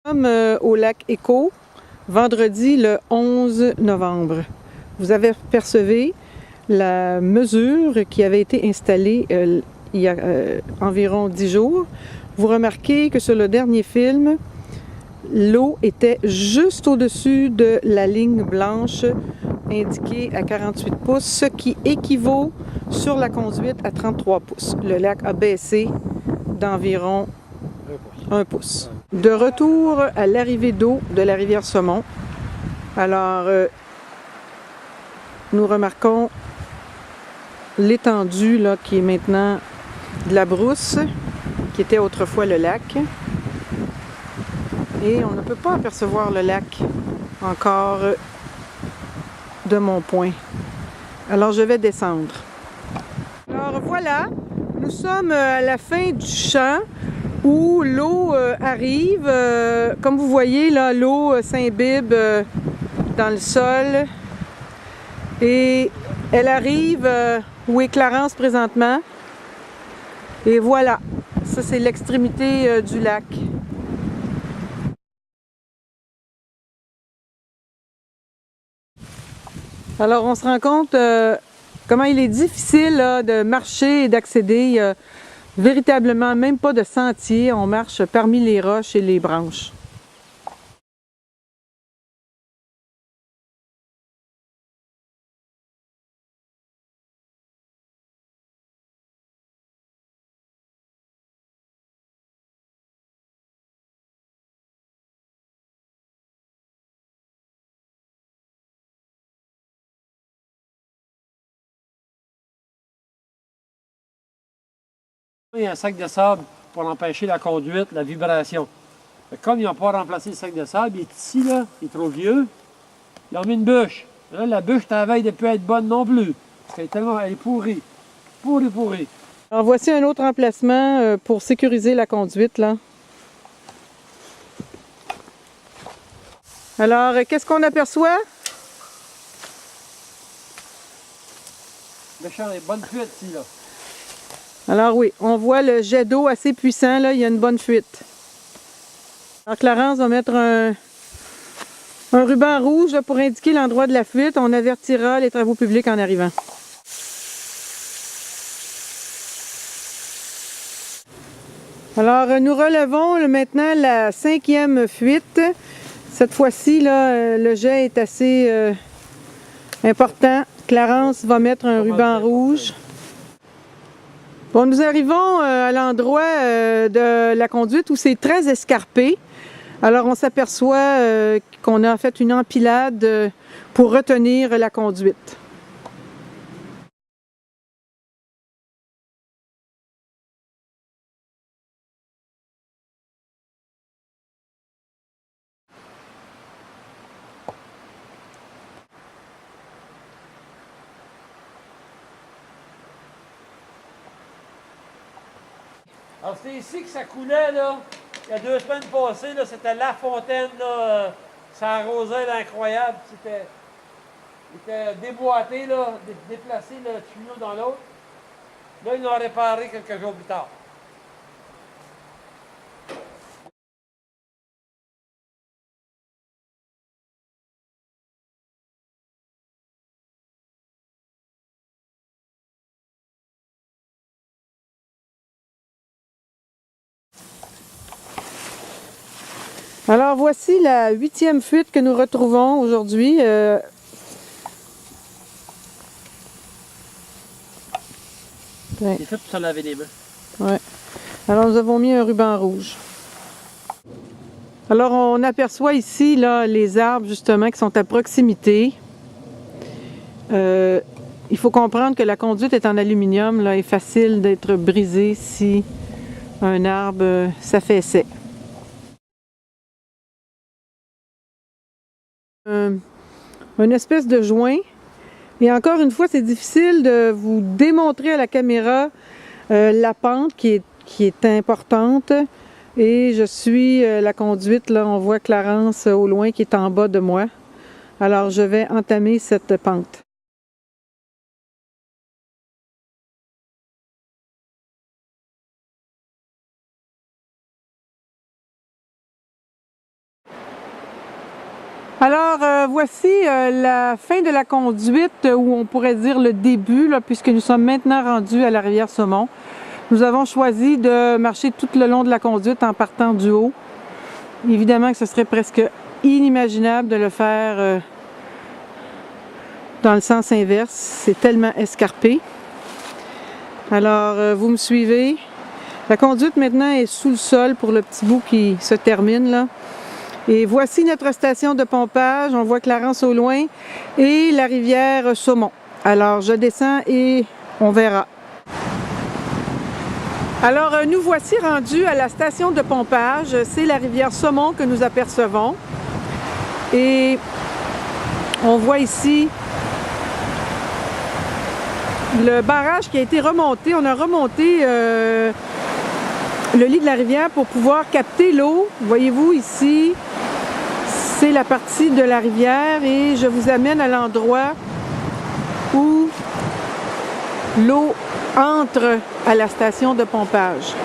Nous sommes au lac Écho, vendredi le 11 novembre. Vous avez percevé la mesure qui avait été installée il y a environ 10 jours. Vous remarquez que sur le dernier film, l'eau était juste au-dessus de la ligne blanche indiquée à 48 pouces, ce qui équivaut sur la conduite à 33 pouces. Le lac a baissé d'environ 1 pouce. De retour à l'arrivée d'eau de la rivière Saumon, alors nous remarquons l'étendue là qui est maintenant de la brousse, qui était autrefois le lac. Et on ne peut pas apercevoir le lac encore de mon point. Alors je vais descendre. Alors voilà, nous sommes à la fin du champ où l'eau arrive. Comme vous voyez, là, l'eau s'imbibe dans le sol. Et elle arrive où est Clarence présentement. Et voilà, ça c'est l'extrémité du lac. Alors on se rend compte comment il est difficile là, de marcher et d'accéder. Il n'y a véritablement même pas de sentier. On marche parmi les roches et les branches. Il y a un sac de sable pour empêcher la conduite, la vibration. Comme ils n'ont pas remplacé le sac de sable, il est ici, là, il est trop vieux, ils ont mis une bûche. Là, la bûche, ta veille de plus être bonne non plus. Parce qu'elle est tellement, elle est pourrie. Pourrie. Alors voici un autre emplacement pour sécuriser la conduite, là. Alors, qu'est-ce qu'on aperçoit? Méchant, les bonnes fuites ici, là. Alors oui, on voit le jet d'eau assez puissant, là, il y a une bonne fuite. Alors Clarence va mettre un ruban rouge là, pour indiquer l'endroit de la fuite. On avertira les travaux publics en arrivant. Alors nous relevons maintenant la 5e fuite. Cette fois-ci, le jet est assez important. Clarence va mettre un ruban rouge. Bon, nous arrivons à l'endroit de la conduite où c'est très escarpé. Alors on s'aperçoit qu'on a fait une empilade pour retenir la conduite. Alors, c'était ici que ça coulait, là. Il y a 2 semaines passées, là, c'était la fontaine, là. Ça arrosait, là, incroyable. Il était déboîté, là, déplacé le tuyau dans l'autre. Là, ils l'ont réparé quelques jours plus tard. Alors voici la 8e fuite que nous retrouvons aujourd'hui. C'est fait pour se laver les mains. Ouais. Alors nous avons mis un ruban rouge. Alors on aperçoit ici là, les arbres justement qui sont à proximité. Il faut comprendre que la conduite est en aluminium, là, est facile d'être brisée si un arbre s'affaissait. Une espèce de joint. Et encore une fois, c'est difficile de vous démontrer à la caméra la pente qui est importante. Et je suis la conduite, là, on voit Clarence au loin qui est en bas de moi. Alors je vais entamer cette pente. Alors, voici la fin de la conduite, ou on pourrait dire le début, là, puisque nous sommes maintenant rendus à la rivière Saumon. Nous avons choisi de marcher tout le long de la conduite en partant du haut. Évidemment que ce serait presque inimaginable de le faire dans le sens inverse. C'est tellement escarpé. Alors, vous me suivez. La conduite maintenant est sous le sol pour le petit bout qui se termine là. Et voici notre station de pompage. On voit Clarence au loin et la rivière Saumon. Alors, je descends et on verra. Alors, nous voici rendus à la station de pompage. C'est la rivière Saumon que nous apercevons. Et on voit ici le barrage qui a été remonté. On a remonté le lit de la rivière pour pouvoir capter l'eau. Voyez-vous ici, c'est la partie de la rivière et je vous amène à l'endroit où l'eau entre à la station de pompage.